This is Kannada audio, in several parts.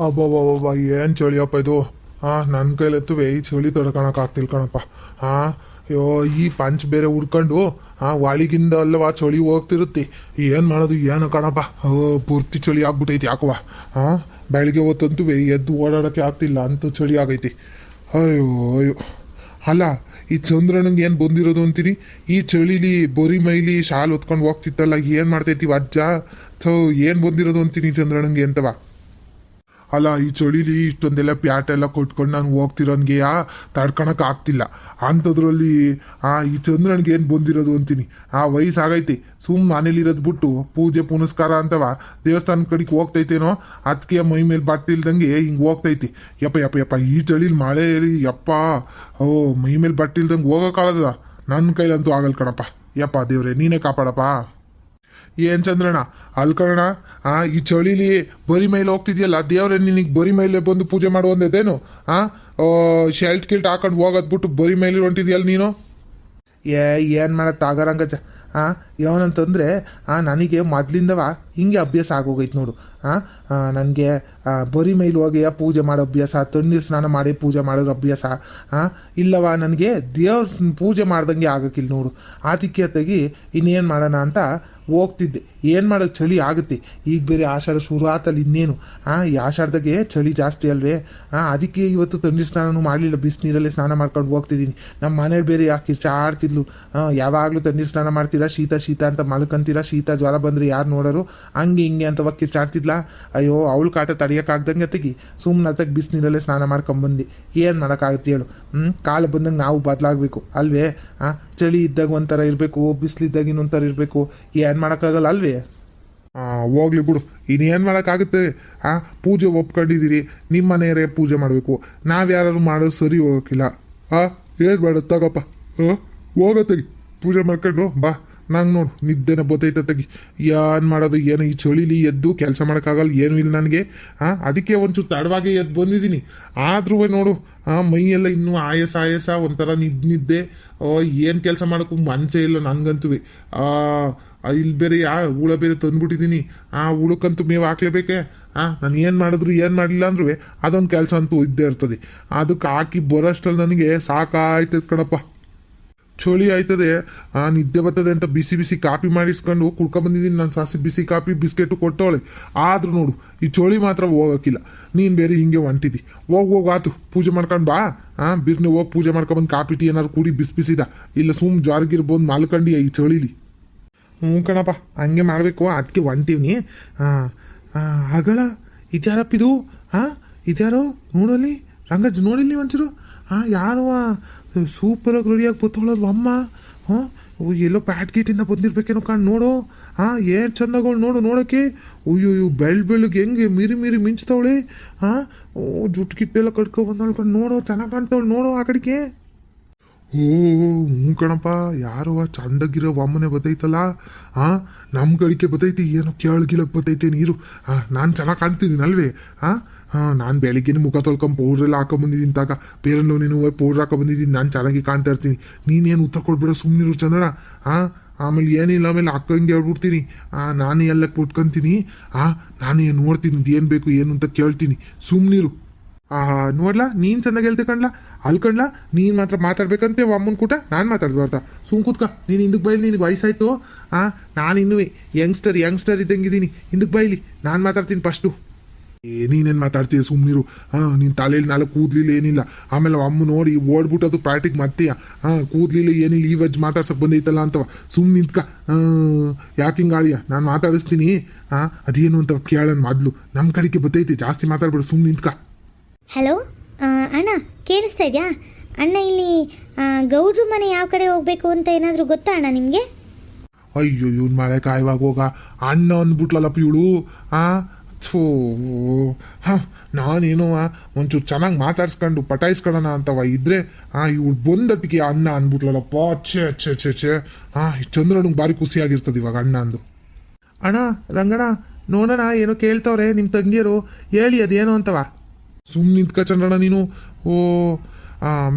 ಅಬ್ಬಬ್ಬಬ್ಬ ಏನು ಚಳಿಯಪ್ಪ ಇದು. ನನ್ನ ಕೈಲೆತ್ತುವೆ ಈ ಚಳಿ ತಡ್ಕೊಳಕ್ಕಾಗ್ತಿಲ್ಲ ಕಣಪ್ಪ. ಅಯ್ಯೋ ಈ ಪಂಚ್ ಬೇರೆ ಉಡ್ಕೊಂಡು ವಾಳಿಗಿಂದ ಅಲ್ಲವಾ ಚಳಿ ಹೋಗ್ತಿರುತ್ತೆ. ಏನು ಮಾಡೋದು ಏನು ಕಣಪ್ಪ. ಪೂರ್ತಿ ಚಳಿ ಆಗ್ಬಿಟ್ಟೈತಿ ಯಾಕವ. ಬೆಳಿಗ್ಗೆ ಹೊತ್ತಂತೂ ಎದ್ದು ಓಡಾಡೋಕ್ಕೆ ಆಗ್ತಿಲ್ಲ ಅಂತ ಚಳಿ ಆಗೈತಿ. ಅಯ್ಯೋ ಅಯ್ಯೋ. ಅಲ್ಲ ಈ ಚಂದ್ರನಿಗೆ ಏನು ಬಂದಿರೋದು ಅಂತೀರಿ. ಈ ಚಳಿಲಿ ಬೊರಿ ಮೈಲಿ ಶಾಲ್ ಹೊತ್ಕೊಂಡು ಹೋಗ್ತಿತ್ತಲ್ಲ, ಏನು ಮಾಡ್ತೈತಿ ಅಜ್ಜ. ಏನು ಬಂದಿರೋದು ಅಂತೀನಿ ಚಂದ್ರನಿಗೆ ಅಂತವ. ಅಲ್ಲ ಈ ಚಳಿಲಿ ಇಷ್ಟೊಂದೆಲ್ಲ ಪ್ಯಾಟೆಲ್ಲ ಕೊಟ್ಕೊಂಡು ನಾನು ಹೋಗ್ತಿರೋನ್ಗೆ ತಡ್ಕೊಳಕ್ ಆಗ್ತಿಲ್ಲ. ಅಂಥದ್ರಲ್ಲಿ ಈ ಚಂದ್ರನಿಗೆ ಏನು ಬಂದಿರೋದು ಅಂತೀನಿ. ವಯಸ್ಸಾಗೈತಿ, ಮನೇಲಿರೋದು ಬಿಟ್ಟು ಪೂಜೆ ಪುನಸ್ಕಾರ ಅಂತವ ದೇವಸ್ಥಾನ ಕಡೆಗೆ ಹೋಗ್ತೈತೇನೋ, ಅದಕ್ಕೆ ಮೈ ಮೇಲೆ ಬಟ್ಟೆ ಇಲ್ದಂಗೆ ಹಿಂಗೆ ಹೋಗ್ತೈತಿ. ಯಪ್ಪ ಯಪ್ಪ ಯಪ್ಪ ಈ ಚಳಿಲಿ ಮಳೆ ಯಪ್ಪ. ಮೈ ಮೇಲೆ ಬಟ್ಟೆ ಇಲ್ದಂಗೆ ಹೋಗೋಕ್ಕಾಗದ ನನ್ನ ಕೈಲಂತೂ ಆಗಲ್ ಕಣಪ್ಪ. ಯಪ್ಪ ದೇವ್ರೆ ನೀನೇ ಕಾಪಾಡಪ್ಪ. ಏನ್ ಚಂದ್ರಣ್ಣ ಅಲ್ಕಣ, ಈ ಚಳಿಲಿ ಬರಿ ಮೇಲೆ ಹೋಗ್ತಿದ್ಯಲ್ಲ, ದೇವ್ರೆ ನಿನಗೆ ಬರಿ ಮೇಲೆ ಬಂದು ಪೂಜೆ ಮಾಡುವಂದೇನು. ಶೆಲ್ಟ್ ಕಿಲ್ಟ್ ಹಾಕೊಂಡು ಹೋಗೋದ್ ಬಿಟ್ಟು ಬರಿ ಮೇಲೆ ಹೊಂಟಿದ್ಯಲ್ಲ ನೀನು. ಏನು ಮಾಡತ್ತೆ ಆಗರಂಗಜ. ಏನಂತಂದರೆ ನನಗೆ ಮೊದಲಿಂದವ ಹಿಂಗೆ ಅಭ್ಯಾಸ ಆಗೋಗೈತೆ ನೋಡು. ನನಗೆ ಬರಿ ಮೈಲಿ ಹೋಗಿ ಪೂಜೆ ಮಾಡೋ ಅಭ್ಯಾಸ, ತಣ್ಣೀರು ಸ್ನಾನ ಮಾಡಿ ಪೂಜೆ ಮಾಡೋದ್ರ ಅಭ್ಯಾಸ ಇಲ್ಲವ. ನನಗೆ ದೇವ್ರ ಪೂಜೆ ಮಾಡ್ದಂಗೆ ಆಗೋಕ್ಕಿಲ್ಲ ನೋಡು. ಅದಕ್ಕೆ ತೆಗಿ ಇನ್ನೇನು ಮಾಡೋಣ ಅಂತ ಹೋಗ್ತಿದ್ದೆ. ಏನು ಮಾಡೋಕ್ಕೆ ಚಳಿ ಆಗುತ್ತೆ. ಈಗ ಬೇರೆ ಆಷಾಢ ಶುರು ಆತಲ್ಲಿ ಇನ್ನೇನು. ಈ ಆಷಾಢದಾಗೆ ಚಳಿ ಜಾಸ್ತಿ ಅಲ್ವೇ. ಅದಕ್ಕೆ ಇವತ್ತು ತಣ್ಣೀರು ಸ್ನಾನನೂ ಮಾಡಲಿಲ್ಲ, ಬಿಸಿನೀರಲ್ಲೇ ಸ್ನಾನ ಮಾಡ್ಕೊಂಡು ಹೋಗ್ತಿದ್ದೀನಿ. ನಮ್ಮ ಮನೇಲಿ ಬೇರೆ ಯಾಕೆ ಕಿರ್ಚಾಡ್ತಿದ್ಲು, ಯಾವಾಗಲೂ ತಣ್ಣೀರು ಸ್ನಾನ ಮಾಡ್ತೀರಾ, ಶೀತ ಶೀತ ಅಂತ ಮಲ್ಕೊಂತೀರಾ, ಶೀತ ಜ್ವರ ಬಂದರೆ ಯಾರು ನೋಡೋರು, ಹಂಗೆ ಹಿಂಗೆ ಅಂತ ಕಿರ್ಚಾಡ್ತಿದ್ಲಾ. ಅಯ್ಯೋ ಅವಳು ಕಾಟ ತಡಿಯೋಕ್ಕಾಗ್ದಂಗೆ ತೆಗಿ ಸುಮ್ಮನೆ ಅತ್ತಗೆ ಬಿಸಿನೀರಲ್ಲೇ ಸ್ನಾನ ಮಾಡ್ಕೊಂಬಂದು. ಏನು ಮಾಡೋಕ್ಕಾಗುತ್ತೆ ಹೇಳು. ಕಾಲ ಬಂದಂಗೆ ನಾವು ಬದಲಾಗಬೇಕು ಅಲ್ವೇ. ಚಳಿ ಇದ್ದಾಗ ಒಂಥರ ಇರಬೇಕು, ಬಿಸಿಲಿದ್ದಾಗ ಇನ್ನೊಂಥರ ಇರಬೇಕು. ಏನು ಮಾಡೋಕ್ಕಾಗಲ್ಲ ಅಲ್ವೇ. ಹೋಗ್ಲಿ ಬಿಡು, ಇನ್ನೇನು ಮಾಡೋಕ್ಕಾಗುತ್ತೆ. ಪೂಜೆ ಒಪ್ಕೊಂಡಿದ್ದೀರಿ, ನಿಮ್ಮ ಮನೆಯವರೇ ಪೂಜೆ ಮಾಡಬೇಕು, ನಾವ್ಯಾರು ಮಾಡೋದು ಸರಿ ಹೋಗೋಕ್ಕಿಲ್ಲ. ಏನು ಬೇಡ ತಗಪ್ಪ, ಹೋಗತ್ತೆಗಿ ಪೂಜೆ ಮಾಡ್ಕೊಂಡು ಬಾ. ನಂಗೆ ನೋಡು ನಿದ್ದೆನ ಬತ್ತೈತೆ ತೆಗಿ. ಏನು ಮಾಡೋದು ಏನು ಈ ಚಳಿಲಿ ಎದ್ದು ಕೆಲಸ ಮಾಡೋಕ್ಕಾಗಲ್ಲ, ಏನೂ ಇಲ್ಲ ನನಗೆ. ಅದಕ್ಕೆ ಒಂಚೂರು ತಡವಾಗಿ ಎದ್ದು ಬಂದಿದ್ದೀನಿ. ಆದ್ರೂ ನೋಡು ಮೈಯೆಲ್ಲ ಇನ್ನೂ ಆಯಾಸ ಒಂಥರ ನಿದ್ದೆ. ಏನು ಕೆಲಸ ಮಾಡೋಕ್ಕೂ ಮನಸ್ಸೇ ಇಲ್ಲ ನನಗಂತೂ. ಇಲ್ಲಿ ಬೇರೆ ಹುಳ ಬೇರೆ ತಂದ್ಬಿಟ್ಟಿದ್ದೀನಿ. ಹುಳಕ್ಕಂತೂ ಮೇವು ಹಾಕ್ಲೇಬೇಕೆ. ನಾನು ಏನು ಮಾಡಿದ್ರು ಏನು ಮಾಡಲಿಲ್ಲ ಅಂದ್ರೂ ಅದೊಂದು ಕೆಲಸ ಅಂತೂ ಇದ್ದೇ ಇರ್ತದೆ. ಅದಕ್ಕೆ ಹಾಕಿ ಬರೋಷ್ಟಲ್ಲಿ ನನಗೆ ಸಾಕಾಯ್ತದೆ ಕಣಪ್ಪ. ಚಳಿ ಆಯ್ತದೆ, ನಿದ್ದೆ ಬರ್ತದೆ ಅಂತ ಬಿಸಿ ಬಿಸಿ ಕಾಫಿ ಮಾಡಿಸ್ಕೊಂಡು ಕುಡ್ಕೊಂಬಂದಿದ್ದೀನಿ. ನಾನು ಸಾಸಿ ಬಿಸಿ ಕಾಫಿ ಬಿಸ್ಕೆಟು ಕೊಟ್ಟವಳೆ. ಆದ್ರೂ ನೋಡು ಈ ಚಳಿ ಮಾತ್ರ ಹೋಗೋಕ್ಕಿಲ್ಲ. ನೀನು ಬೇರೆ ಹಿಂಗೆ ಹೊಂಟಿದ್ದಿ. ಹೋಗು ಆತು ಪೂಜೆ ಮಾಡ್ಕೊಂಡು ಬಾ. ಬಿರ್ನೆ ಹೋಗಿ ಪೂಜೆ ಮಾಡ್ಕೊಂಬಂದು ಕಾಫಿ ಟೀ ಏನಾದ್ರು ಕುಡಿ ಬಿಸಿದ, ಇಲ್ಲ ಜ್ವಾರಗಿರ್ಬೋದು ಮಲ್ಕೊಂಡಿಯ ಈ ಚಳಿಲಿ. ಕಣಪ್ಪ ಹಂಗೆ ಮಾಡಬೇಕು. ಅದಕ್ಕೆ ಹೊಂಟಿವ್ನಿ. ಆಗಳ ಇದ್ಯಾರಪ್ಪಿದು. ಇದ್ಯಾರೋ ನೋಡಲಿ ರಂಗಜ್ಜ, ನೋಡಿಲಿ ಒಂಚೂರು. ಯಾರು ಸೂಪರಾಗಿ ರೆಡಿಯಾಗಿ ಬತ್ತವಳಲ್ವ ಅಮ್ಮ. ಎಲ್ಲೋ ಪ್ಯಾಟ್ ಗೀಟಿಂದ ಬಂದಿರ್ಬೇಕೇನೋ ಕಾಣ್ ನೋಡು. ಏನು ಚಂದಗಳು ನೋಡು ನೋಡೋಕ್ಕೆ. ಅಯ್ಯೋ ಬೆಳ್ಳಗೆ ಹೆಂಗೆ ಮಿರಿ ಮಿಂಚ್ತವಳೆ. ಜುಟ್ಟು ಕಿಪ್ಪೆಲ್ಲ ಕಟ್ಕೊ ಬಂದವಳು ನೋಡು, ಚೆನ್ನಾಗಿ ಕಾಣ್ತವಳು ನೋಡು ಆ ಕಡೆಗೆ. ಕಣಪ್ಪ, ಯಾರೋ ಚಂದಗಿರೋ ಅಮ್ಮನೆ ಬತ್ತೈತಲ್ಲ. ನಮ್ಮ ಕಡಿಕೆ ಬತ್ತೈತಿ, ಏನೋ ಕೇಳಗಿಳಕ್ಕೆ ಬತ್ತೈತೆ ನೀರು. ನಾನು ಚೆನ್ನಾಗಿ ಕಾಣ್ತಿದ್ದೀನಿ ಅಲ್ವೇ. ನಾನು ಬೆಳಿಗ್ಗೆ ಮುಖ ತೊಳ್ಕೊಂಡು ಪೌಡ್ರೆಲ್ಲ ಹಾಕೊಂಬಂದಿದ್ದೀನಿ ತಾಗ. ಬೇರೆಲ್ಲೋ ನೀನು ಪೌಡ್ರ್ ಹಾಕೊಂಬಂದಿದ್ದೀನಿ, ನಾನು ಚೆನ್ನಾಗಿ ಕಾಣ್ತಾ ಇರ್ತೀನಿ. ನೀನೇನು ಉತ್ತರ ಕೊಡ್ಬೇಡ, ಸುಮ್ಮನಿರು ಚಂದಣ. ಆಮೇಲೆ ಏನಿಲ್ಲ, ಆಮೇಲೆ ಅಕ್ಕಂಗೆ ಹೇಳ್ಬಿಡ್ತೀನಿ. ನಾನೇ ಎಲ್ಲ ಕೊಟ್ಕೊಂತೀನಿ. ನಾನೇ ನೋಡ್ತೀನಿ ಏನು ಬೇಕು ಏನು ಅಂತ ಕೇಳ್ತೀನಿ, ಸುಮ್ಮನಿರು. ನೋಡ್ಲಾ ನೀನು ಚೆನ್ನಾಗಿ ಹೇಳ್ತೆ ಕಣ್ಲಾ, ಅಲ್ಕಂಡ್ಲಾ. ನೀನು ಮಾತ್ರ ಮಾತಾಡ್ಬೇಕಂತೆ ಅಮ್ಮನ ಕೂಟ, ನಾನು ಮಾತಾಡ್ಬಾರ್ದ. ಸುಮ್ ಕೂತ್ಕ ನೀನು. ಹಿಂದಕ್ಕೆ ಬೈಲಿ, ನಿನಗೆ ವಯಸ್ಸಾಯ್ತು. ನಾನು ಇನ್ನೂ ಯಂಗ್ಸ್ಟರ್ ಇದ್ದಂಗಿದ್ದೀನಿ. ಹಿಂದಕ್ಕೆ ಬೈಲಿ, ನಾನು ಮಾತಾಡ್ತೀನಿ ಫಸ್ಟು. ನೀನೇನು ಮಾತಾಡ್ತೀಯ, ಸುಮ್ಮನಿರು. ನೀನು ತಲೆಯಲ್ಲಿ ನಾಲ್ಕು ಕೂದಲಿಲ್ಲ ಏನಿಲ್ಲ. ಆಮೇಲೆ ಅಮ್ಮ ನೋಡಿ ಓಡ್ಬಿಟ್ಟದು ಪ್ಯಾಟಿಗೆ ಮತ್ತೆಯ. ಕೂದಲಿಲ್ಲ ಏನಿಲ್ಲ, ಈ ವಜ್ಜು ಮಾತಾಡ್ಸಕ್ಕೆ ಬಂದೈತಲ್ಲ ಅಂತವ. ಸುಮ್ಮನೆ ನಿಂತ್ಕ. ಯಾಕೆ ಹಿಂಗೆ ಆಳಿಯ, ನಾನು ಮಾತಾಡಿಸ್ತೀನಿ. ಅದೇನು ಅಂತ ಕೇಳೋಣ ಮೊದಲು. ನಮ್ಮ ಕಡೆಗೆ ಬತ್ತೈತಿ, ಜಾಸ್ತಿ ಮಾತಾಡ್ಬೇಡ, ಸುಮ್ಮನೆ ನಿಂತ್ಕ. ಹಲೋ ಅಣ್ಣ, ಕೇಳಿಸ್ತಾ ಇದೆಯಾ ಅಣ್ಣ? ಇಲ್ಲಿ ಗೌಡ್ರ ಮನೆ ಯಾವ ಕಡೆ ಹೋಗ್ಬೇಕು ಅಂತ ಏನಾದರೂ ಗೊತ್ತಾ ಅಣ್ಣ ನಿಮಗೆ? ಅಯ್ಯೋ ಇವ್ನು ಮಳೆ ಕಾಯುವಾಗ ಹೋಗ ಅಣ್ಣ ಅಂದ್ಬಿಟ್ಲಲ್ಲಪ್ಪ ಇವಳು. ನಾನೇನೋ ಒಂಚೂರು ಚೆನ್ನಾಗಿ ಮಾತಾಡ್ಸ್ಕೊಂಡು ಪಟಾಯಿಸ್ಕೊಳ್ಳೋಣ ಅಂತವ ಇದ್ರೆ ಇವಳು ಬಂದಟ್ಟಿಗೆ ಅಣ್ಣ ಅಂದ್ಬಿಟ್ಲಲ್ಲಪ್ಪ. ಛೇ ಚಂದ್ರನಿಗೆ ಭಾರಿ ಖುಷಿಯಾಗಿರ್ತದೆ ಇವಾಗ ಅಣ್ಣ ಅಂದು. ಅಣ್ಣ ರಂಗಣ್ಣ ನೋಡೋಣ, ಏನೋ ಕೇಳ್ತವ್ರೆ ನಿಮ್ಮ ತಂಗಿಯರು, ಹೇಳಿ ಅದೇನೋ ಅಂತವ. ಸುಮ್ಮನೆ ನಿಂತ್ಕ ಚಂದ್ರಣ್ಣ ನೀನು.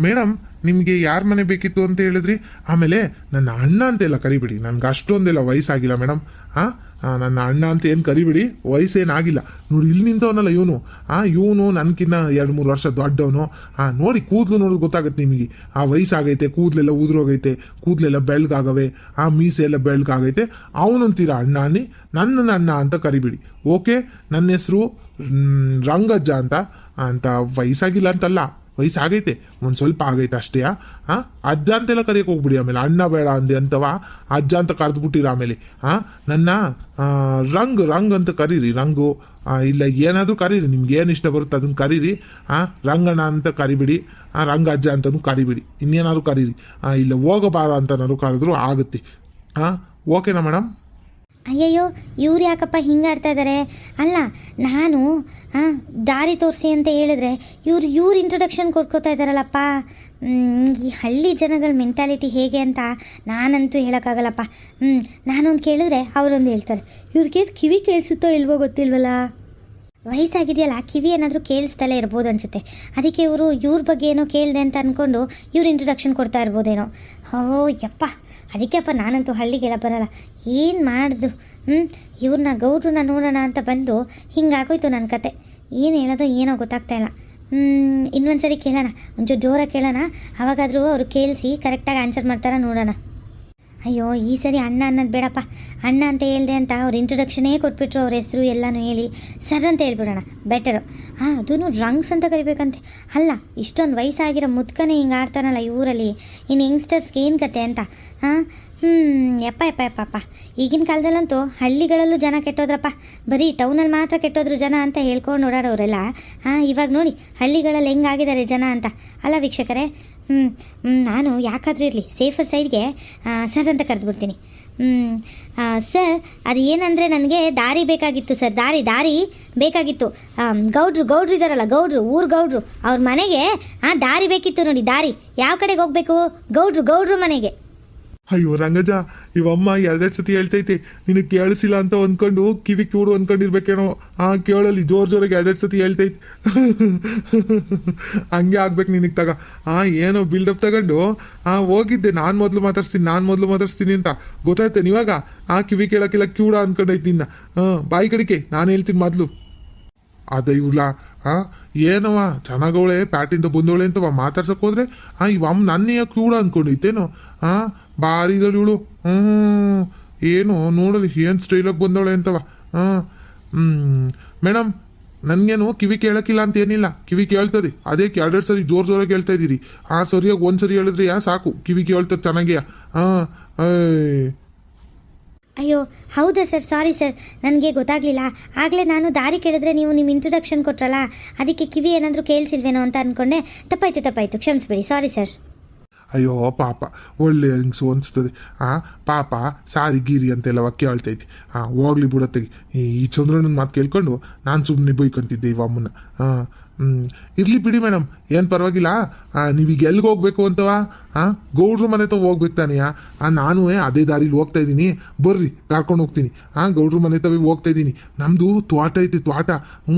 ಮೇಡಮ್ ನಿಮಗೆ ಯಾರ ಮನೆ ಬೇಕಿತ್ತು ಅಂತ ಹೇಳಿದ್ರಿ? ಆಮೇಲೆ ನನ್ನ ಅಣ್ಣ ಅಂತೆಲ್ಲ ಕರಿಬಿಡಿ, ನನ್ಗೆ ಅಷ್ಟೊಂದೆಲ್ಲ ವಯಸ್ಸಾಗಿಲ್ಲ ಮೇಡಮ್. ನನ್ನ ಅಣ್ಣ ಅಂತ ಏನು ಕರಿಬಿಡಿ, ವಯಸ್ಸೇನಾಗಿಲ್ಲ ನೋಡಿ. ಇಲ್ಲಿ ನಿಂತವನಲ್ಲ ಇವನು ನನ್ಕಿನ್ನ 2-3 ವರ್ಷ ದೊಡ್ಡವನು. ನೋಡಿ ಕೂದಲು ನೋಡೋದು ಗೊತ್ತಾಗುತ್ತೆ ನಿಮಗೆ. ವಯಸ್ಸಾಗೈತೆ, ಕೂದಲೆಲ್ಲ ಉದುರೋಗೈತೆ, ಕೂದಲೆಲ್ಲ ಬೆಳ್ಗಾಗವೆ, ಮೀಸೆ ಎಲ್ಲ ಬೆಳ್ಗಾಗೈತೆ. ಅವನಂತೀರ ಅಣ್ಣ ಅನ್ನಿ, ನನ್ನ ಅಣ್ಣ ಅಂತ ಕರಿಬಿಡಿ. ಓಕೆ, ನನ್ನ ಹೆಸರು ರಂಗಜ್ಜ ಅಂತ ವಯಸ್ಸಾಗಿಲ್ಲ ಅಂತಲ್ಲ, ವಯಸ್ಸಾಗೈತೆ, ಒಂದು ಸ್ವಲ್ಪ ಆಗೈತೆ ಅಷ್ಟೇ. ಅಜ್ಜ ಅಂತೆಲ್ಲ ಕರೆಯಕ್ಕೆ ಹೋಗ್ಬಿಡಿ. ಆಮೇಲೆ ಅಣ್ಣ ಬೇಡ ಅಂದೆ ಅಂತವ ಅಜ್ಜ ಅಂತ ಕರೆದ್ಬಿಟ್ಟಿರ. ಆಮೇಲೆ ನನ್ನ ರಂಗ್ ಅಂತ ಕರೀರಿ. ರಂಗು ಇಲ್ಲ ಏನಾದರೂ ಕರೀರಿ, ನಿಮ್ಗೆ ಏನು ಇಷ್ಟ ಬರುತ್ತೆ ಅದನ್ನ ಕರೀರಿ. ರಂಗಣ್ಣ ಅಂತ ಕರಿಬಿಡಿ, ರಂಗ ಅಜ್ಜ ಅಂತನೂ ಕರಿಬಿಡಿ. ಇನ್ನೇನಾದ್ರು ಕರೀರಿ, ಇಲ್ಲ ಹೋಗಬಾರ ಅಂತನಾದ್ರು ಕರೆದ್ರು ಆಗುತ್ತೆ. ಓಕೆನಾ ಮೇಡಮ್? ಅಯ್ಯಯ್ಯೋ, ಇವ್ರು ಯಾಕಪ್ಪ ಹಿಂಗೆ ಆಡ್ತಾ ಇದ್ದಾರೆ? ಅಲ್ಲ, ನಾನು ದಾರಿ ತೋರಿಸಿ ಅಂತ ಹೇಳಿದ್ರೆ ಇವ್ರು ಇಂಟ್ರೊಡಕ್ಷನ್ ಕೊಟ್ಕೋತಾ ಇದ್ದಾರಲ್ಲಪ್ಪ. ಈ ಹಳ್ಳಿ ಜನಗಳ ಮೆಂಟಾಲಿಟಿ ಹೇಗೆ ಅಂತ ನಾನಂತೂ ಹೇಳೋಕ್ಕಾಗಲ್ಲಪ್ಪ. ನಾನೊಂದು ಕೇಳಿದ್ರೆ ಅವರೊಂದು ಹೇಳ್ತಾರೆ. ಇವ್ರಿಗೆ ಕಿವಿ ಕೇಳಿಸುತ್ತೋ ಇಲ್ವೋ ಗೊತ್ತಿಲ್ವಲ್ಲ. ವಯಸ್ಸಾಗಿದೆಯಲ್ಲ, ಕಿವಿ ಏನಾದರೂ ಕೇಳಿಸ್ತಲೇ ಇರ್ಬೋದು ಅನಿಸುತ್ತೆ. ಅದಕ್ಕೆ ಇವ್ರ ಬಗ್ಗೆ ಏನೋ ಕೇಳಿದೆ ಅಂತ ಅಂದ್ಕೊಂಡು ಇವ್ರು ಇಂಟ್ರೊಡಕ್ಷನ್ ಕೊಡ್ತಾ ಇರ್ಬೋದೇನೋ. ಓ ಯಪ್ಪ, ಅದಕ್ಕೆಪ್ಪ ನಾನಂತೂ ಹಳ್ಳಿಗೆಲ್ಲ ಬರೋಲ್ಲ. ಏನು ಮಾಡ್ದು ಇವ್ರನ್ನ ಗೌಡ್ರನ್ನ ನೋಡೋಣ ಅಂತ ಬಂದು ಹಿಂಗಾಗೋಯ್ತು ನನ್ನ ಕತೆ. ಏನು ಹೇಳೋದು ಏನೋ ಗೊತ್ತಾಗ್ತಾ ಇಲ್ಲ. ಇನ್ನೊಂದ್ಸರಿ ಕೇಳೋಣ, ಒಂಚೂರು ಜೋರಾಗಿ ಕೇಳೋಣ, ಅವಾಗಾದರೂ ಅವರು ಕೇಳಿಸಿ ಕರೆಕ್ಟಾಗಿ ಆನ್ಸರ್ ಮಾಡ್ತಾರ ನೋಡೋಣ. ಅಯ್ಯೋ, ಈ ಸರಿ ಅಣ್ಣ ಅನ್ನೋದು ಬೇಡಪ್ಪ. ಅಣ್ಣ ಅಂತ ಹೇಳಿದೆ ಅಂತ ಅವ್ರು ಇಂಟ್ರೊಡಕ್ಷನೇ ಕೊಟ್ಬಿಟ್ರು, ಅವ್ರ ಹೆಸರು ಎಲ್ಲನೂ ಹೇಳಿ ಸರ್ ಅಂತ ಹೇಳ್ಬಿಡೋಣ, ಬೆಟರು. ಅದೂ ರಂಗ್ಸ್ ಅಂತ ಕರಿಬೇಕಂತೆ. ಅಲ್ಲ, ಇಷ್ಟೊಂದು ವಯಸ್ಸಾಗಿರೋ ಮುದ್ಕನೇ ಹಿಂಗೆ ಆಡ್ತಾನಲ್ಲ ಈ ಊರಲ್ಲಿ, ಇನ್ನು ಯಂಗ್ಸ್ಟರ್ಸ್ಗೆ ಏನು ಕತೆ ಅಂತ. ಯಪ್ಪ ಈಗಿನ ಕಾಲದಲ್ಲಂತೂ ಹಳ್ಳಿಗಳಲ್ಲೂ ಜನ ಕೆಟ್ಟೋದ್ರಪ್ಪ. ಬರೀ ಟೌನಲ್ಲಿ ಮಾತ್ರ ಕೆಟ್ಟೋದ್ರು ಜನ ಅಂತ ಹೇಳ್ಕೊಂಡು ಓಡಾಡೋರೆಲ್ಲ ಇವಾಗ ನೋಡಿ ಹಳ್ಳಿಗಳಲ್ಲಿ ಹೆಂಗಾಗಿದ್ದಾರೆ ಜನ ಅಂತ. ಅಲ್ಲ ವೀಕ್ಷಕರೇ, ನಾನು ಯಾಕಾದರೂ ಇರಲಿ ಸೇಫರ್ ಸೈಡ್ಗೆ ಸರ್ ಅಂತ ಕರೆದ್ಬಿಡ್ತೀನಿ. ಸರ್, ಅದು ಏನಂದರೆ ನನಗೆ ದಾರಿ ಬೇಕಾಗಿತ್ತು ಸರ್, ದಾರಿ ಬೇಕಾಗಿತ್ತು. ಗೌಡ್ರು ಇದ್ದಾರಲ್ಲ, ಊರು ಗೌಡ್ರು, ಅವ್ರ ಮನೆಗೆ ದಾರಿ ಬೇಕಿತ್ತು ನೋಡಿ. ದಾರಿ ಯಾವ ಕಡೆಗೆ ಹೋಗಬೇಕು? ಗೌಡ್ರು ಮನೆಗೆ. ಅಯ್ಯೋ ರಂಗಜ್ಜ, ಇವಮ್ಮ 2 ಸತಿ ಹೇಳ್ತೈತೆ, ನಿನಗೆ ಕೇಳಿಸಿಲ್ಲ ಅಂತ ಅಂದ್ಕೊಂಡು ಕಿವಿ ಕಿವಿಡು ಅಂದ್ಕೊಂಡಿರ್ಬೇಕೇನೋ. ಕೇಳಲಿ ಜೋರಾಗಿ 2 ಸತಿ ಹೇಳ್ತೈತೆ. ಹಂಗೆ ಆಗ್ಬೇಕು ನಿನಗೆ ತಗ. ಏನೋ ಬಿಲ್ಡಪ್ ತಗೊಂಡು ಹೋಗಿದ್ದೆ, ನಾನು ಮೊದಲು ಮಾತಾಡ್ಸ್ತೀನಿ ಅಂತ ಗೊತ್ತಾಯ್ತೇನೆ ಇವಾಗ. ಕಿವಿ ಕೇಳಕ್ಕಿಲ್ಲ ಕಿವಿಡ ಅಂದ್ಕೊಂಡೈತಿ ನಿನ್ನ. ಬಾಯಿ ಕಡಿಕೆ ನಾನು ಹೇಳ್ತೀನಿ ಮೊದಲು. ಅದ ಇವ್ಲ ಏನವ ಚೆನ್ನಾಗವಳೆ, ಪ್ಯಾಟಿಂದ ಬಂದವಳೆ ಅಂತವ ಮಾತಾಡ್ಸಕ್ ಹೋದ್ರೆ ಇವಮ್ಮ ನನ್ನೇ ಕಿವಿಡ ಅಂದ್ಕೊಂಡೈತೇನೋ. ಬಾರಿದಳು ಇವಳು. ಏನು ನೋಡಲಿ ಏನು ಸ್ಟೈಲಾಗಿ ಬಂದವಳೆ ಅಂತವ. ಮೇಡಮ್, ನನಗೇನು ಕಿವಿ ಕೇಳಕ್ಕಿಲ್ಲ ಅಂತ ಏನಿಲ್ಲ, ಕಿವಿ ಕೇಳ್ತದೆ. ಅದೇ 2 ಸರಿ ಜೋರಾಗಿ ಹೇಳ್ತಾ ಇದ್ದೀರಿ. ಸರಿಯಾಗಿ 1 ಸರಿ ಹೇಳಿದ್ರೆ ಸಾಕು, ಕಿವಿ ಕೇಳ್ತದೆ ಚೆನ್ನಾಗಿಯ. ಅಯ್ಯೋ ಹೌದಾ ಸರ್, ಸಾರಿ ಸರ್, ನನಗೆ ಗೊತ್ತಾಗಲಿಲ್ಲ. ಆಗಲೇ ನಾನು ದಾರಿ ಕೇಳಿದ್ರೆ ನೀವು ನಿಮ್ಮ ಇಂಟ್ರೊಡಕ್ಷನ್ ಕೊಟ್ರಲ್ಲ, ಅದಕ್ಕೆ ಕಿವಿ ಏನಾದರೂ ಕೇಳಿಸಿಲ್ವೇನೋ ಅಂತ ಅಂದ್ಕೊಂಡೆ. ತಪ್ಪಾಯ್ತು, ಕ್ಷಮಿಸ್ಬೇಡಿ, ಸಾರಿ ಸರ್. ಅಯ್ಯೋ ಪಾಪ, ಒಳ್ಳೆ ಹೆಂಗ್ಸು ಅನಿಸ್ತದೆ. ಪಾಪ ಸಾರಿ ಗೀರಿ ಅಂತೆಲ್ಲ ಕೇಳ್ತೈತಿ. ಹೋಗ್ಲಿ ಬಿಡತ್ತೆಗೆ. ಈ ಚಂದ್ರಣ್ಣನ ಮಾತು ಕೇಳ್ಕೊಂಡು ನಾನು ಸುಮ್ಮನೆ ಬೈಕೊಂತಿದ್ದೆ ಇವಮ್ಮನ್ನ. ಇರ್ಲಿ ಬಿಡಿ ಮೇಡಮ್, ಏನು ಪರವಾಗಿಲ್ಲ. ನೀವೀಗ ಎಲ್ಲಿಗೆ ಹೋಗ್ಬೇಕು ಅಂತವ? ಗೌಡ್ರ ಮನೆ ತವ ಹೋಗ್ಬೇಕು ತಾನೆಯಾ? ನಾನು ಅದೇ ದಾರಿಲಿ ಹೋಗ್ತಾ ಇದ್ದೀನಿ, ಬರ್ರಿ ಕರ್ಕೊಂಡು ಹೋಗ್ತೀನಿ. ಗೌಡ್ರ ಮನೆ ತವ ಹೋಗ್ತಾ ಇದ್ದೀನಿ. ನಮ್ಮದು ತೋಟ ಐತೆ, ತೋಟ.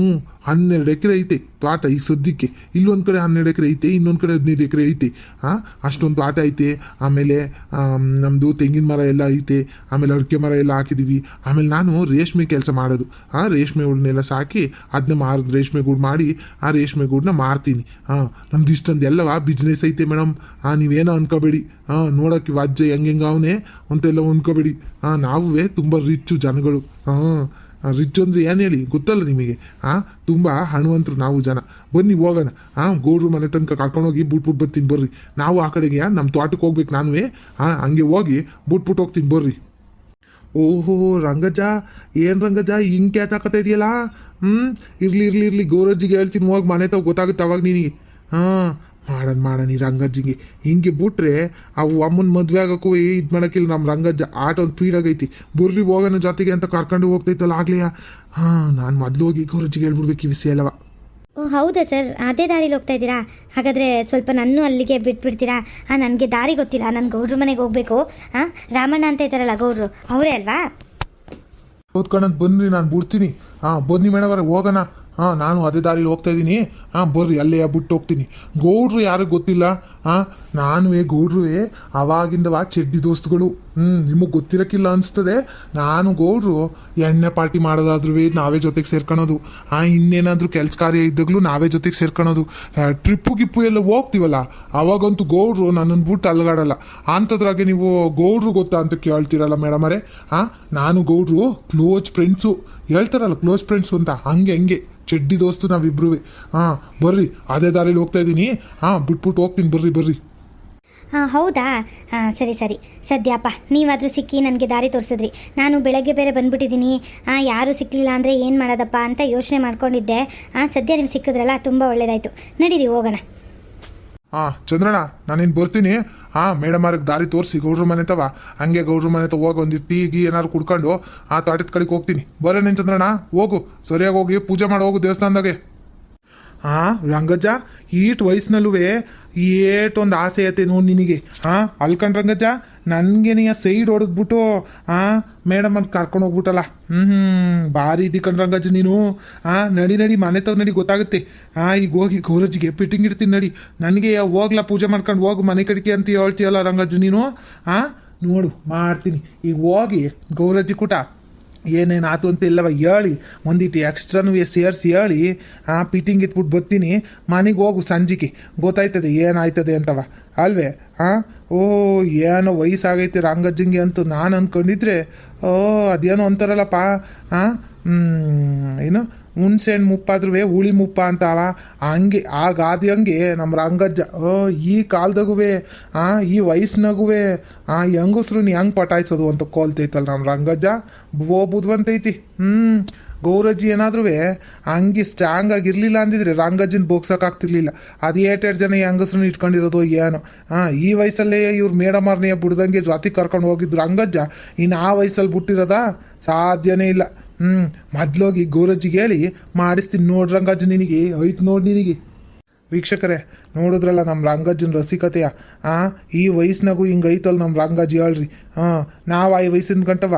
12 ಎಕರೆ ಐತೆ ತೋಟ ಈಗ ಸದ್ಯಕ್ಕೆ. ಇಲ್ಲೊಂದು ಕಡೆ 12 ಎಕರೆ ಐತೆ, ಇನ್ನೊಂದು ಕಡೆ 15 ಎಕರೆ ಐತೆ. ಅಷ್ಟೊಂದು ತೋಟ ಐತೆ. ಆಮೇಲೆ ನಮ್ಮದು ತೆಂಗಿನ ಮರ ಎಲ್ಲ ಐತೆ. ಆಮೇಲೆ ಅಡಿಕೆ ಮರ ಎಲ್ಲ ಹಾಕಿದ್ದೀವಿ. ಆಮೇಲೆ ನಾನು ರೇಷ್ಮೆ ಕೆಲಸ ಮಾಡೋದು. ರೇಷ್ಮೆ ಗೂಡನ್ನೆಲ್ಲ ಸಾಕಿ ಅದನ್ನ ಮಾರಿದ್ ರೇಷ್ಮೆ ಗೂಡು ಮಾಡಿ ಆ ರೇಷ್ಮೆ ಗೂಡನ್ನ ಮಾರ್ತೀನಿ. ನಮ್ದು ಇಷ್ಟೊಂದು ಎಲ್ಲವ ಬಿಸ್ನೆಸ್ ಐತೆ ಮೇಡಮ್. ನೀವೇನೋ ಅನ್ಕೋಬೇಡಿ. ನೋಡೋಕೆ ಅಜ್ಜ ಹೆಂಗೆ ಅವನೇ ಅಂತೆಲ್ಲ ಅನ್ಕೋಬೇಡಿ. ನಾವುವೇ ತುಂಬ ರಿಚ್ಚು ಜನಗಳು. ರಿಚ್ ಅಂದ್ರೆ ಏನು ಹೇಳಿ ಗೊತ್ತಲ್ಲ ನಿಮಗೆ. ತುಂಬ ಹಣವಂತರು ನಾವು ಜನ. ಬನ್ನಿ ಹೋಗೋಣ. ಗೌಡ್ರು ಮನೆ ತನಕ ಕರ್ಕೊಂಡೋಗಿ ಬಿಟ್ಬಿಟ್ಟು ಬರ್ತೀನಿ ಬರ್ರಿ. ನಾವು ಆ ಕಡೆಗೆ ನಮ್ಮ ತೋಟಕ್ಕೆ ಹೋಗ್ಬೇಕು. ನಾನುವೇ ಹಂಗೆ ಹೋಗಿ ಬಿಟ್ಬಿಟ್ಟು ಹೋಗ್ತೀನಿ ಬರ್ರಿ. ಓಹೋ ರಂಗಜ್ಜ, ಏನು ರಂಗಜ್ಜ ಹಿಂಗೆ ಕ್ಯಾಚಾಕತ್ತ ಇದೆಯಲ್ಲ. ಇರ್ಲಿ ಗೌರಜ್ಜಿಗೆ ಹೇಳ್ತೀನಿ, ಹೋಗಿ ಮನೆ ತಾವು ಗೊತ್ತಾಗುತ್ತೆ ಅವಾಗ ನಿನಗೆ. ಮಾಡೋಣ ಈ ರಂಗಜ್ಜಿಗೆ ಹಿಂಗೆ ಬಿಟ್ರೆ ಅವು ಅಮ್ಮನ ಮದುವೆ ಆಗೋಕ್ಕೂ ಇದು ಮಾಡೋಕ್ಕಿಲ್ಲ. ನಮ್ಮ ರಂಗಜ್ಜ ಆಟ ಒಂದು ಸ್ಪೀಡಾಗೈತಿ. ಬರ್ರಿ ಹೋಗೋಣ ಜೊತೆಗೆ ಅಂತ ಕರ್ಕೊಂಡು ಹೋಗ್ತೈತಲ್ಲ ಆಗ್ಲಿಯ. ನಾನು ಮೊದಲು ಹೋಗಿ ಗೌರಜ್ಜಿಗೆ ಹೇಳ್ಬಿಡ್ಬೇಕು ಈ ವಿಷಯ ಅಲ್ಲವ. ಓ ಹೌದಾ ಸರ್, ಅದೇ ದಾರಿಲಿ ಹೋಗ್ತಾ ಇದ್ದೀರಾ? ಹಾಗಾದರೆ ಸ್ವಲ್ಪ ನನ್ನೂ ಅಲ್ಲಿಗೆ ಬಿಟ್ಬಿಡ್ತೀರಾ? ನನಗೆ ದಾರಿ ಗೊತ್ತಿಲ್ಲ, ನಾನು ಗೌಡ್ರ ಮನೆಗೆ ಹೋಗ್ಬೇಕು. ರಾಮಣ್ಣ ಅಂತ ಇದ್ದಾರಲ್ಲ ಗೌಡ್ರು, ಅವರೇ ಅಲ್ವಾ? ಓದ್ಕೊಂಡಂತ ಬನ್ನಿ, ನಾನು ಬಿಡ್ತೀನಿ. ಬನ್ನಿ ಮೇಡಮ್ ಹೋಗೋಣ. ನಾನು ಅದೇ ದಾರಿಲಿ ಹೋಗ್ತಾ ಇದ್ದೀನಿ. ಬರ್ರಿ ಅಲ್ಲೇ ಬಿಟ್ಟು ಹೋಗ್ತೀನಿ. ಗೌಡ್ರು ಯಾರಿಗೆ ಗೊತ್ತಿಲ್ಲ. ನಾನುವೇ ಗೌಡ್ರುವೇ ಅವಾಗಿಂದವ ಚೆಡ್ಡಿ ದೋಸ್ತುಗಳು. ನಿಮಗೆ ಗೊತ್ತಿರಕ್ಕಿಲ್ಲ ಅನಿಸ್ತದೆ. ನಾನು ಗೌಡ್ರು ಎಣ್ಣೆ ಪಾರ್ಟಿ ಮಾಡೋದಾದ್ರೂ ನಾವೇ ಜೊತೆಗೆ ಸೇರ್ಕೊಳೋದು, ಇನ್ನೇನಾದ್ರೂ ಕೆಲಸ ಕಾರ್ಯ ಇದ್ದಾಗಲೂ ನಾವೇ ಜೊತೆಗೆ ಸೇರ್ಕೊಳೋದು. ಟ್ರಿಪ್ಪು ಗಿಪ್ಪು ಎಲ್ಲ ಹೋಗ್ತೀವಲ್ಲ ಅವಾಗಂತೂ ಗೌಡ್ರು ನನ್ನನ್ನು ಬಿಟ್ಟು ಅಲ್ಗಾಡಲ್ಲ. ಅಂಥದ್ರಾಗೆ ನೀವು ಗೌಡ್ರು ಗೊತ್ತಾ ಅಂತ ಕೇಳ್ತೀರಲ್ಲ ಮೇಡಮರೇ. ನಾನು ಗೌಡ್ರು ಕ್ಲೋಸ್ ಫ್ರೆಂಡ್ಸು, ಹೇಳ್ತಾರಲ್ಲ ಕ್ಲೋಸ್ ಫ್ರೆಂಡ್ಸು ಅಂತ, ಹಂಗೆ ಚಡ್ಡಿ ದೋಸ್ತು ನಾವಿಬ್ರು. ಬರ್ರಿ, ಅದೇ ದಾರಿಲಿ ಹೋಗ್ತಾ ಇದ್ದೀನಿ. ಬಿಟ್ಬಿಟ್ಟು ಹೋಗ್ತೀನಿ, ಬರ್ರಿ. ಹೌದಾ? ಸರಿ ಸದ್ಯಪ್ಪ ನೀವಾದರೂ ಸಿಕ್ಕಿ ನನಗೆ ದಾರಿ ತೋರಿಸಿದ್ರಿ. ನಾನು ಬೆಳಗ್ಗೆ ಬೇರೆ ಬಂದ್ಬಿಟ್ಟಿದ್ದೀನಿ. ಯಾರೂ ಸಿಕ್ಕಲಿಲ್ಲ ಅಂದರೆ ಏನು ಮಾಡೋದಪ್ಪ ಅಂತ ಯೋಚನೆ ಮಾಡ್ಕೊಂಡಿದ್ದೆ. ಸದ್ಯ ನಿಮ್ಗೆ ಸಿಕ್ಕಿದ್ರಲ್ಲ, ತುಂಬ ಒಳ್ಳೇದಾಯಿತು. ನಡೀರಿ ಹೋಗೋಣ. ಚಂದ್ರಣ್ಣ, ನಾನೇನು ಬರ್ತೀನಿ. ಮೇಡಮ್ ಅವ್ರಿಗೆ ದಾರಿ ತೋರಿಸಿ ಗೌಡ್ರ ಮನೆ ತವ, ಹಂಗೆ ಗೌಡ್ರ ಮನೆ ತವ ಹೋಗಿ ಒಂದು ಟೀ ಗೀ ಏನಾದ್ರು ಕುಡ್ಕೊಂಡು ತೋಟದ ಕಡೆಗೆ ಹೋಗ್ತೀನಿ. ಬರೋನೇನು ಚಂದ್ರಣ್ಣ, ಹೋಗು ಸರಿಯಾಗಿ ಹೋಗಿ ಪೂಜೆ ಮಾಡಿ ಹೋಗು ದೇವಸ್ಥಾನದಾಗೆ. ರಂಗಜ್ಜ, ಈಟ್ ವಯಸ್ಸಿನಲ್ಲೂ ಏಟೊಂದು ಆಸೆ ಐತೆ ನೋಡಿ ನಿನಗೆ. ಅಲ್ಕಂಡ್ ರಂಗಜ್ಜ, ನನಗೇನೆ ಸೈಡ್ ಹೊಡೆದ್ಬಿಟ್ಟು ಮೇಡಮ್ ಅಂತ ಕರ್ಕೊಂಡು ಹೋಗ್ಬಿಟ್ಟಲ್ಲ. ಭಾರಿ ಇದ್ದಿ ಕಣ್ ರಂಗಜ್ಜ ನೀನು. ನಡಿ ಮನೆ ತವ್ ನಡಿ, ಗೊತ್ತಾಗುತ್ತೆ. ಈಗ ಹೋಗಿ ಗೌರಜ್ಜಿಗೆ ಫಿಟ್ಟಿಂಗ್ ಇಡ್ತೀನಿ ನಡಿ. ನನಗೆ ಹೋಗ್ಲಾ ಪೂಜೆ ಮಾಡ್ಕೊಂಡು ಹೋಗು ಮನೆ ಕಡೆಗೆ ಅಂತ ಹೇಳ್ತೀಯಲ್ಲ ರಂಗಜ್ಜ ನೀನು. ನೋಡು ಮಾಡ್ತೀನಿ. ಈಗ ಹೋಗಿ ಗೌರಜ್ಜಿ ಕೂಟ ಏನೇನು ಆತು ಅಂತ ಎಲ್ಲವ ಹೇಳಿ, ಒಂದಿಟ್ಟು ಎಕ್ಸ್ಟ್ರಾನು ಸೇರಿಸಿ ಹೇಳಿ ಫಿಟ್ಟಿಂಗ್ ಇಟ್ಬಿಟ್ಟು ಬರ್ತೀನಿ. ಮನೆಗೆ ಹೋಗು ಸಂಜಿಕೆ, ಗೊತ್ತಾಯ್ತದೆ ಏನಾಯ್ತದೆ ಅಂತವ ಅಲ್ವೇ. ಏನೋ ವಯಸ್ಸಾಗೈತೆ ರಂಗಜ್ಜಂಗೆ ಅಂತೂ ನಾನು ಅಂದ್ಕೊಂಡಿದ್ರೆ ಅದೇನೋ ಅಂತಾರಲ್ಲಪ್ಪ, ಏನು ಹುಣ್ಸೆ ಹಣ್ಣು ಮುಪ್ಪಾದ್ರೂ ಹುಳಿ ಮುಪ್ಪ ಅಂತಾವ, ಹಂಗೆ ಆಗಾದಿ ಹಂಗೆ ನಮ್ಮ ರಂಗಜ್ಜ ಈ ಕಾಲದಾಗೂ ಈ ವಯಸ್ಸಿನಾಗೂ ಹೆಂಗಸ್ರು ಹೆಂಗೆ ಪಟಾಯಿಸೋದು ಅಂತ ಕೋಲ್ತೈತಲ್ಲ ನಮ್ಮ ರಂಗಜ್ಜ. ಬುದ್ವಂತೈತಿ. ಗೌರಜ್ಜಿ ಏನಾದ್ರೂ ಹಂಗೆ ಸ್ಟ್ರಾಂಗ್ ಆಗಿರ್ಲಿಲ್ಲ ಅಂದಿದ್ರೆ ರಂಗಜ್ಜನ ಬೋಗ್ಸೋಕ್ಕಾಗ್ತಿರ್ಲಿಲ್ಲ. ಅದು ಏಟೆರಡು ಜನ ಹೆಂಗಸ್ರನ್ನ ಇಟ್ಕೊಂಡಿರೋದು ಏನೋ. ಈ ವಯಸ್ಸಲ್ಲೇ ಇವ್ರು ಮೇಡಮರ್ನೆಯ ಬಿಡ್ದಂಗೆ ಜೊತೆ ಕರ್ಕೊಂಡು ಹೋಗಿದ್ರು ರಂಗಜ್ಜ. ಇನ್ನು ಆ ವಯಸ್ಸಲ್ಲಿ ಬಿಟ್ಟಿರೋದ ಸಾಧ್ಯನೇ ಇಲ್ಲ. ಮೊದ್ಲೋಗಿ ಗೌರಜ್ಜಿಗೆ ಹೇಳಿ ಮಾಡಿಸ್ತೀನಿ ನೋಡ್ರಿ ರಂಗಜ್ಜ, ನಿನಗೆ ಐತ್ ನೋಡಿ ನಿನಗೆ. ವೀಕ್ಷಕರೇ, ನೋಡಿದ್ರಲ್ಲ ನಮ್ಮ ರಂಗಜ್ಜನ ರಸಿಕತೆಯ. ಈ ವಯಸ್ಸಿನಾಗೂ ಹಿಂಗೆ ಐತಲ್ಲ ನಮ್ಮ ರಂಗಜ್ಜಿ ಹೇಳ್ರಿ. ನಾವು ಈ ವಯಸ್ಸಿನ ಗಂಟವ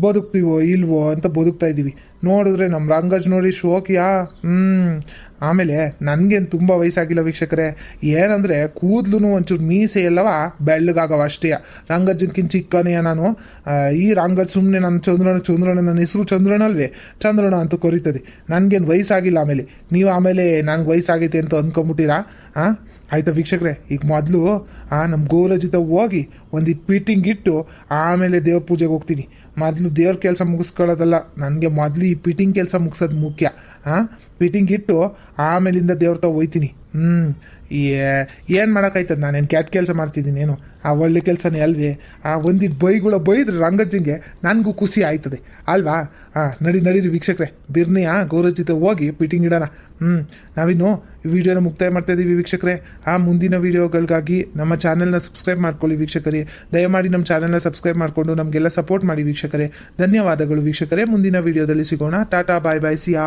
ಬದುಕ್ತೀವೋ ಇಲ್ವೋ ಅಂತ ಬದುಕ್ತಾ ಇದ್ದೀವಿ. ನೋಡಿದ್ರೆ ನಮ್ಮ ರಂಗಜ್ಜ ನೋಡಿ ಶೋಕಿಯಾ. ಆಮೇಲೆ ನನಗೇನು ತುಂಬ ವಯಸ್ಸಾಗಿಲ್ಲ ವೀಕ್ಷಕರೇ. ಏನಂದರೆ ಕೂದಲು ಒಂಚೂರು ಮೀಸೆ ಎಲ್ಲವ ಬೆಳ್ಳಗಾಗವ ಅಷ್ಟೇ. ರಂಗಜ್ಜನ್ಕಿಂತ ಚಿಕ್ಕನೆಯ ನಾನು. ಈ ರಂಗಜ್ಜ ಸುಮ್ಮನೆ ನನ್ನ ಚಂದ್ರಣ್ಣ ನನ್ನ ಹೆಸರು ಚಂದ್ರಣ್ಣಲ್ವೇ, ಚಂದ್ರಣ್ಣ ಅಂತ ಕರೀತದೆ. ನನಗೇನು ವಯಸ್ಸಾಗಿಲ್ಲ. ನೀವು ಆಮೇಲೆ ನನಗೆ ವಯಸ್ಸಾಗೈತೆ ಅಂತ ಅಂದ್ಕೊಂಬಿಟ್ಟಿರಾ? ಆಯ್ತಾ ವೀಕ್ಷಕರೇ, ಈಗ ಮೊದಲು ನಮ್ಮ ಗೌರಜಿತ ಹೋಗಿ ಒಂದಿಟ್ಟು ಫಿಟ್ಟಿಂಗ್ ಇಟ್ಟು ಆಮೇಲೆ ದೇವ್ರ ಪೂಜೆಗೆ ಹೋಗ್ತೀನಿ. ಮೊದಲು ದೇವ್ರ ಕೆಲಸ ಮುಗಿಸ್ಕೊಳ್ಳೋದಲ್ಲ, ನನಗೆ ಮೊದಲು ಈ ಫಿಟ್ಟಿಂಗ್ ಕೆಲಸ ಮುಗಿಸೋದು ಮುಖ್ಯ. ಫಿಟ್ಟಿಂಗ್ ಇಟ್ಟು ಆಮೇಲಿಂದ ದೇವ್ರ ತಾವ ಹೋಯ್ತೀನಿ. ಏನು ಮಾಡೋಕ್ಕಾಯ್ತದ, ನಾನೇನು ಕೆಟ್ಟ ಕೆಲಸ ಮಾಡ್ತಿದ್ದೀನಿ ಏನು? ಒಳ್ಳೆ ಕೆಲಸನೇ ಅಲ್ವೇ? ಒಂದಿಟ್ಟು ಬೈದ್ರೆ ರಂಗಜ್ಜಂಗೆ ನನಗೂ ಖುಷಿ ಆಯ್ತದೆ ಅಲ್ವಾ? ನಡೀರಿ ವೀಕ್ಷಕರೇ, ಬಿರ್ನಿ ಗೌರಜಿತ ಹೋಗಿ ಫಿಟ್ಟಿಂಗ್ ಇಡೋಣ. ನಾವಿನ್ನು ಈ ವಿಡಿಯೋನ ಮುಕ್ತಾಯ ಮಾಡ್ತಾ ಇದ್ದೀವಿ ವೀಕ್ಷಕರೇ. ಮುಂದಿನ ವಿಡಿಯೋಗಳಿಗಾಗಿ ನಮ್ಮ ಚಾನೆಲ್ನ ಸಬ್ಸ್ಕ್ರೈಬ್ ಮಾಡ್ಕೊಳ್ಳಿ ವೀಕ್ಷಕರೇ. ದಯಮಾಡಿ ನಮ್ಮ ಚಾನೆಲ್ನ ಸಬ್ಸ್ಕ್ರೈಬ್ ಮಾಡಿಕೊಂಡು ನಮಗೆಲ್ಲ ಸಪೋರ್ಟ್ ಮಾಡಿ ವೀಕ್ಷಕರೇ. ಧನ್ಯವಾದಗಳು ವೀಕ್ಷಕರೇ. ಮುಂದಿನ ವಿಡಿಯೋದಲ್ಲಿ ಸಿಗೋಣ. ಟಾಟಾ ಬಾಯ್ ಸಿಯಾ.